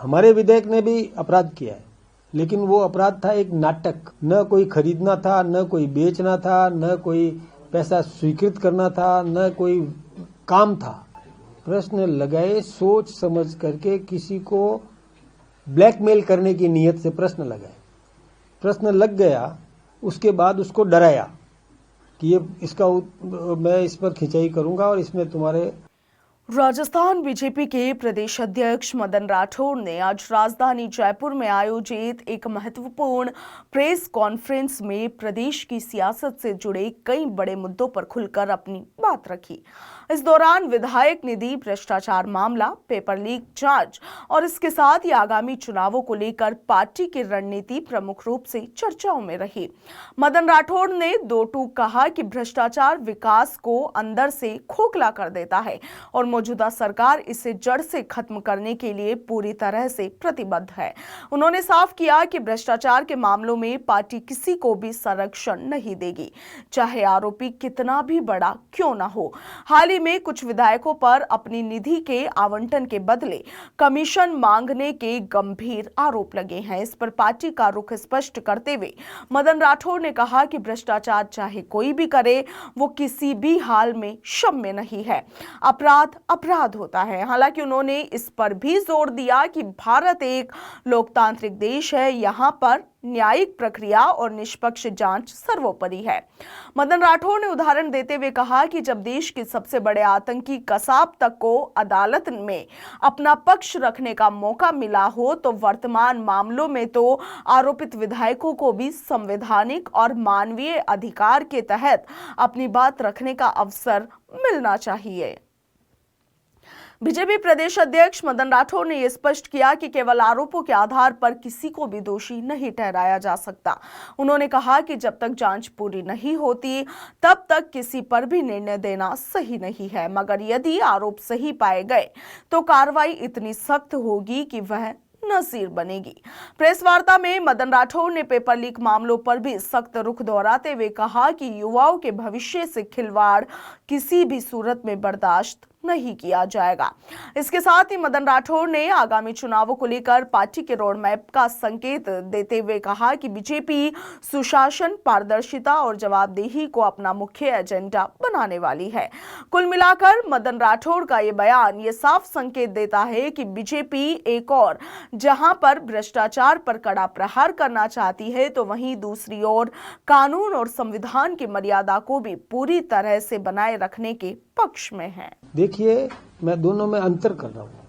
हमारे विधायक ने भी अपराध किया है, लेकिन वो अपराध था एक नाटक। न कोई खरीदना था, न कोई बेचना था, न कोई पैसा स्वीकृत करना था, न कोई काम था। प्रश्न लगाए सोच समझ करके, किसी को ब्लैकमेल करने की नीयत से प्रश्न लगाए। प्रश्न लग गया, उसके बाद उसको डराया कि ये मैं इस पर खिंचाई करूंगा और इसमें तुम्हारे। राजस्थान बीजेपी के प्रदेश अध्यक्ष मदन राठौड़ ने आज राजधानी जयपुर में आयोजित एक महत्वपूर्ण प्रेस कॉन्फ्रेंस में प्रदेश की सियासत से जुड़े कई बड़े मुद्दों पर खुलकर अपनी बात रखी। इस दौरान विधायक निधि भ्रष्टाचार मामला, पेपर लीक जांच और इसके साथ ही आगामी चुनावों को लेकर पार्टी की रणनीति प्रमुख रूप से चर्चाओं में रही। मदन राठौड़ ने दो टूक कहा कि भ्रष्टाचार विकास को अंदर से खोखला कर देता है और मौजूदा सरकार इसे जड़ से खत्म करने के लिए पूरी तरह से प्रतिबद्ध है। उन्होंने साफ किया कि भ्रष्टाचार के मामलों में पार्टी किसी को भी संरक्षण नहीं देगी, चाहे आरोपी कितना भी बड़ा क्यों ना हो। हाल ही में कुछ विधायकों पर अपनी निधि के आवंटन के बदले कमीशन मांगने के गंभीर आरोप लगे हैं। इस पर पार्टी का रुख स्पष्ट करते हुए मदन राठौड़ ने कहा कि भ्रष्टाचार चाहे कोई भी करे, वो किसी भी हाल में क्षम्य नहीं है। अपराध अपराध होता है। हालांकि उन्होंने इस पर भी जोर दिया कि भारत एक लोकतांत्रिक देश है, यहाँ पर न्यायिक प्रक्रिया और निष्पक्ष जांच सर्वोपरि है। मदन राठौड़ ने उदाहरण देते हुए कहा कि जब देश के सबसे बड़े आतंकी कसाब तक को अदालत में अपना पक्ष रखने का मौका मिला हो, तो वर्तमान मामलों में तो आरोपित विधायकों को भी संवैधानिक और मानवीय अधिकार के तहत अपनी बात रखने का अवसर मिलना चाहिए। बीजेपी प्रदेश अध्यक्ष मदन राठौड़ ने यह स्पष्ट किया कि केवल आरोपों के आधार पर किसी को भी दोषी नहीं ठहराया जा सकता। उन्होंने कहा कि जब तक जांच पूरी नहीं होती, तब तक किसी पर भी निर्णय देना सही नहीं है, मगर यदि आरोप सही पाए गए तो कार्रवाई इतनी सख्त होगी कि वह नसीर बनेगी। प्रेस वार्ता में मदन राठौड़ ने पेपर लीक मामलों पर भी सख्त रुख दोहराते हुए कहा कि युवाओं के भविष्य से खिलवाड़ किसी भी सूरत में बर्दाश्त नहीं किया जाएगा। इसके साथ ही मदन राठौड़ ने आगामी चुनावों को लेकर पार्टी के रोड मैप का संकेत देते हुए कहा कि बीजेपी सुशासन, पारदर्शिता और जवाबदेही को अपना मुख्य एजेंडा बनाने वाली है। कुल मिलाकर मदन राठौड़ का ये बयान ये साफ संकेत देता है कि बीजेपी एक और जहां पर भ्रष्टाचार पर कड़ा प्रहार करना चाहती है, तो वहीं दूसरी ओर कानून और संविधान की मर्यादा को भी पूरी तरह से बनाए रखने के पक्ष में है। देखिए, मैं दोनों में अंतर कर रहा हूँ।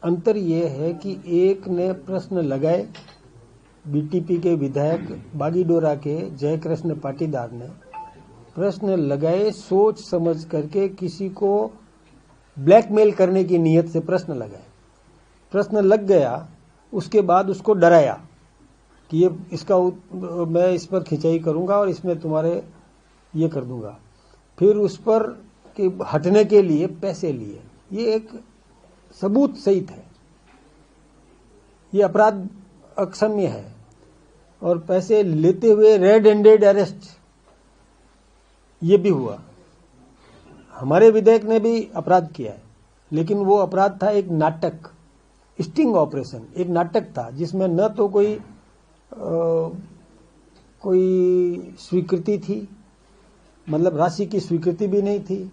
अंतर ये है कि एक ने प्रश्न लगाए, बीटीपी के विधायक बागीडोरा के जयकृष्ण पाटीदार ने प्रश्न लगाए सोच समझ करके, किसी को ब्लैकमेल करने की नीयत से प्रश्न लगाए। प्रश्न लग गया, उसके बाद उसको डराया कि मैं इस पर खिंचाई करूंगा और इसमें तुम्हारे ये कर दूंगा। फिर उस पर कि हटने के लिए पैसे लिए। ये एक सबूत सहित है, ये अपराध अक्षम्य है। और पैसे लेते हुए रेड हैंडेड अरेस्ट ये भी हुआ। हमारे विधायक ने भी अपराध किया है, लेकिन वो अपराध था एक नाटक, स्टिंग ऑपरेशन, एक नाटक था जिसमें न तो कोई स्वीकृति थी, मतलब राशि की स्वीकृति भी नहीं थी,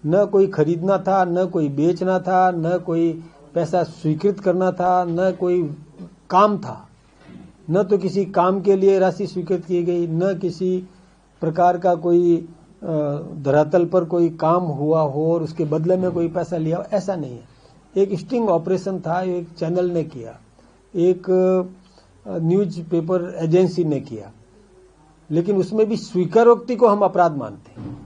न कोई खरीदना था, न कोई बेचना था, न कोई पैसा स्वीकृत करना था, न कोई काम था, न तो किसी काम के लिए राशि स्वीकृत की गई, न किसी प्रकार का कोई धरातल पर कोई काम हुआ हो और उसके बदले में कोई पैसा लिया हो, ऐसा नहीं है। एक स्टिंग ऑपरेशन था, एक चैनल ने किया, एक न्यूज पेपर एजेंसी ने किया, लेकिन उसमें भी स्वीकारोक्ति को हम अपराध मानते हैं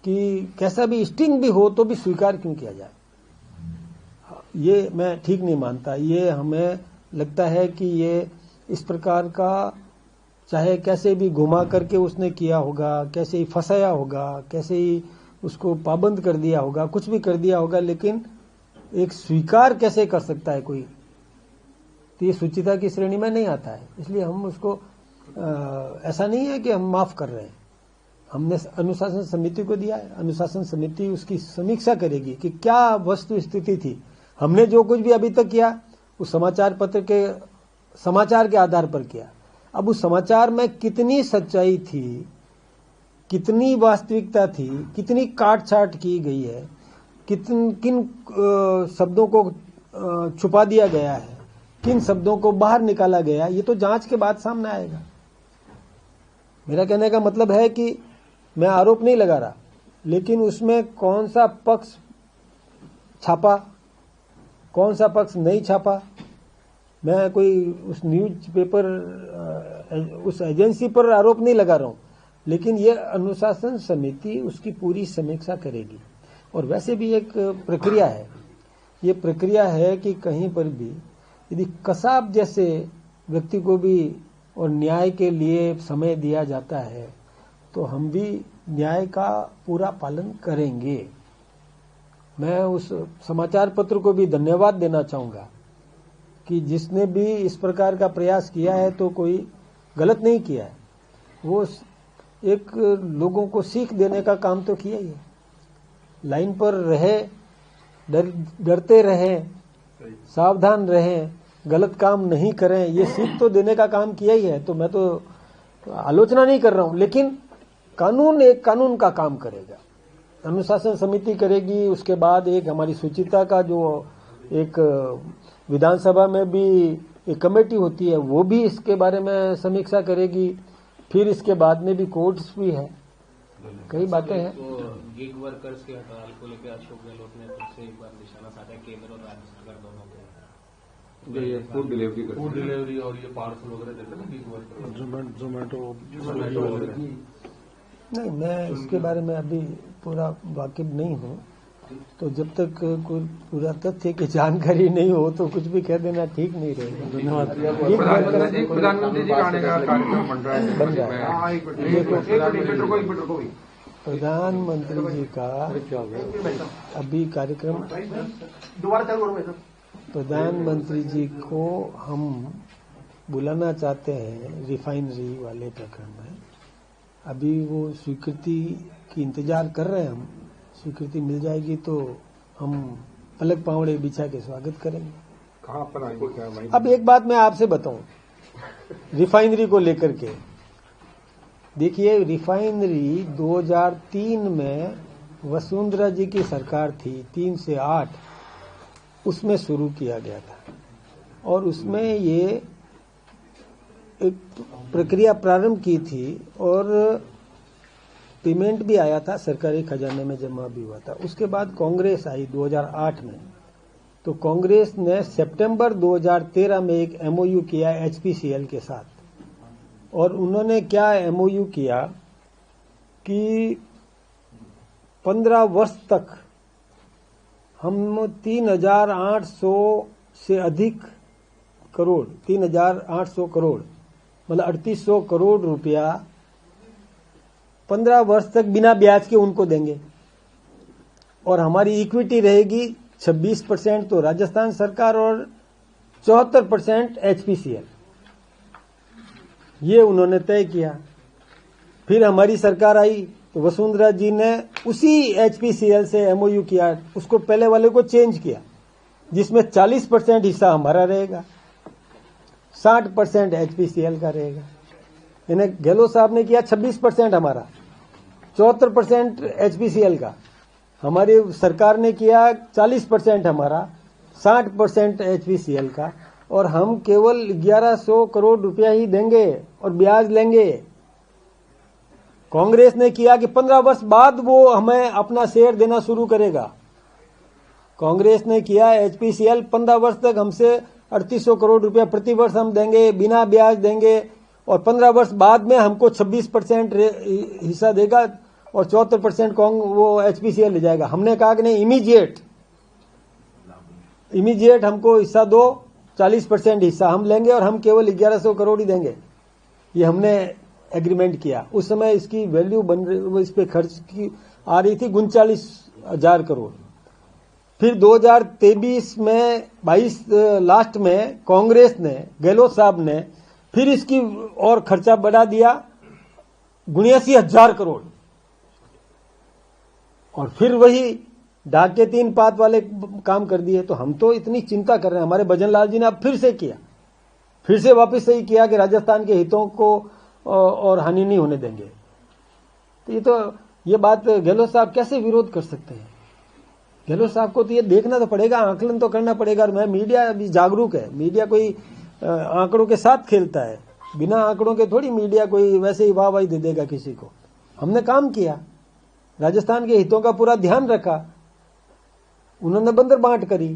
कि कैसा भी स्टिंग भी हो तो भी स्वीकार क्यों किया जाए। ये मैं ठीक नहीं मानता। ये हमें लगता है कि ये इस प्रकार का, चाहे कैसे भी घुमा करके उसने किया होगा, कैसे ही फंसाया होगा, कैसे ही उसको पाबंद कर दिया होगा, कुछ भी कर दिया होगा, लेकिन एक स्वीकार कैसे कर सकता है कोई, तो ये सुचिता की श्रेणी में नहीं आता है। इसलिए हम उसको ऐसा नहीं है कि हम माफ कर रहे हैं। हमने अनुशासन समिति को दिया है, अनुशासन समिति उसकी समीक्षा करेगी कि क्या वस्तु स्थिति थी। हमने जो कुछ भी अभी तक किया उस समाचार पत्र के समाचार के आधार पर किया। अब उस समाचार में कितनी सच्चाई थी, कितनी वास्तविकता थी, कितनी काट छाट की गई है, किन शब्दों को छुपा दिया गया है, किन शब्दों को बाहर निकाला गया, ये तो जांच के बाद सामने आएगा। मेरा कहने का मतलब है कि मैं आरोप नहीं लगा रहा, लेकिन उसमें कौन सा पक्ष छापा, कौन सा पक्ष नहीं छापा, मैं कोई उस न्यूज पेपर उस एजेंसी पर आरोप नहीं लगा रहा हूं, लेकिन ये अनुशासन समिति उसकी पूरी समीक्षा करेगी। और वैसे भी एक प्रक्रिया है, ये प्रक्रिया है कि कहीं पर भी यदि कसाब जैसे व्यक्ति को भी और न्याय के लिए समय दिया जाता है तो हम भी न्याय का पूरा पालन करेंगे। मैं उस समाचार पत्र को भी धन्यवाद देना चाहूंगा कि जिसने भी इस प्रकार का प्रयास किया है तो कोई गलत नहीं किया है, वो एक लोगों को सीख देने का काम तो किया ही है। लाइन पर रहे, डरते रहें, सावधान रहें, गलत काम नहीं करें, ये सीख तो देने का काम किया ही है। तो मैं तो आलोचना नहीं कर रहा हूं, लेकिन कानून एक कानून का काम करेगा, अनुशासन समिति करेगी। उसके बाद एक हमारी सुचिता का जो एक विधानसभा में भी एक कमेटी होती है, वो भी इसके बारे में समीक्षा करेगी। फिर इसके बाद में भी कोर्ट्स भी है, कई बातें हैं। गिग वर्कर्स के हड़ताल को लेकर अशोक गहलोत ने फिर से एक बार निशाना साधा, केंद्र और राज्य सरकार दोनों को। फूड डिलीवरी और ये पार्सल वगैरह देते हैं गिग वर्कर, जोमेटो नहीं, मैं इसके बारे में अभी पूरा वाकिफ नहीं हूँ, तो जब तक कोई पूरा तथ्य की जानकारी नहीं हो तो कुछ भी कह देना ठीक नहीं रहेगा। धन्यवाद। प्रधानमंत्री जी का आने का कार्यक्रम बन रहा है। प्रधानमंत्री जी का अभी कार्यक्रम, प्रधानमंत्री जी को हम बुलाना चाहते हैं रिफाइनरी वाले प्रकरण में। अभी वो स्वीकृति की इंतजार कर रहे हैं हम, स्वीकृति मिल जाएगी तो हम पलक पावड़े बिछा के स्वागत करेंगे। कहाँ पर आएंगे क्या भाई? अब एक बात मैं आपसे बताऊं रिफाइनरी को लेकर के, देखिए रिफाइनरी 2003 में वसुंधरा जी की सरकार थी, 3 से 8 उसमें शुरू किया गया था, और उसमें ये एक प्रक्रिया प्रारंभ की थी और पेमेंट भी आया था, सरकारी खजाने में जमा भी हुआ था। उसके बाद कांग्रेस आई 2008 में, तो कांग्रेस ने सितंबर 2013 में एक एमओयू किया एचपीसीएल के साथ, और उन्होंने क्या एमओयू किया कि 15 वर्ष तक हम 3,800 से अधिक करोड़, 3,800 करोड़ मतलब 3800 करोड़ रुपया 15 वर्ष तक बिना ब्याज के उनको देंगे, और हमारी इक्विटी रहेगी 26% तो राजस्थान सरकार और 74% एचपीसीएल। ये उन्होंने तय किया। फिर हमारी सरकार आई तो वसुंधरा जी ने उसी एचपीसीएल से एमओयू किया, उसको पहले वाले को चेंज किया, जिसमें 40% हिस्सा हमारा रहेगा, 60% एचपीसीएल का रहेगा। यानी गहलोत साहब ने किया 26% हमारा, 74% एचपीसीएल का। हमारी सरकार ने किया 40% हमारा, 60% एचपीसीएल का, और हम केवल 1100 करोड़ रुपया ही देंगे और ब्याज लेंगे। कांग्रेस ने किया कि 15 वर्ष बाद वो हमें अपना शेयर देना शुरू करेगा। कांग्रेस ने किया एचपीसीएल 15 वर्ष तक हमसे 3800 करोड़ रुपया प्रति वर्ष हम देंगे, बिना ब्याज देंगे, और 15 वर्ष बाद में हमको 26% हिस्सा देगा और 74% वो एचपीसीएल ले जाएगा। हमने कहा कि नहीं, इमीडिएट हमको हिस्सा दो, 40% हिस्सा हम लेंगे और हम केवल 1100 करोड़ ही देंगे। ये हमने एग्रीमेंट किया। उस समय इसकी वैल्यू बन रही, इस पे खर्च की आ रही थी 39,000 करोड़। फिर 2023 में 22 लास्ट में कांग्रेस ने, गहलोत साहब ने फिर इसकी और खर्चा बढ़ा दिया 79,000 करोड़, और फिर वही ढाक के 3 पात वाले काम कर दिए। तो हम तो इतनी चिंता कर रहे हैं, हमारे भजन लाल जी ने अब फिर से किया, फिर से वापस सही किया कि राजस्थान के हितों को और हानि नहीं होने देंगे। तो ये बात गहलोत साहब कैसे विरोध कर सकते हैं? गहलोत साहब को तो ये देखना तो पड़ेगा, आकलन तो करना पड़ेगा। और मैं मीडिया अभी जागरूक है, मीडिया कोई आंकड़ों के साथ खेलता है, बिना आंकड़ों के थोड़ी मीडिया कोई वैसे ही वाह दे देगा किसी को। हमने काम किया, राजस्थान के हितों का पूरा ध्यान रखा, उन्होंने बंदर बांट करी।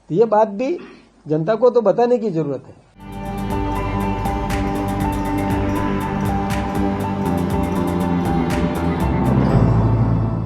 तो ये बात भी जनता को तो बताने की जरूरत है।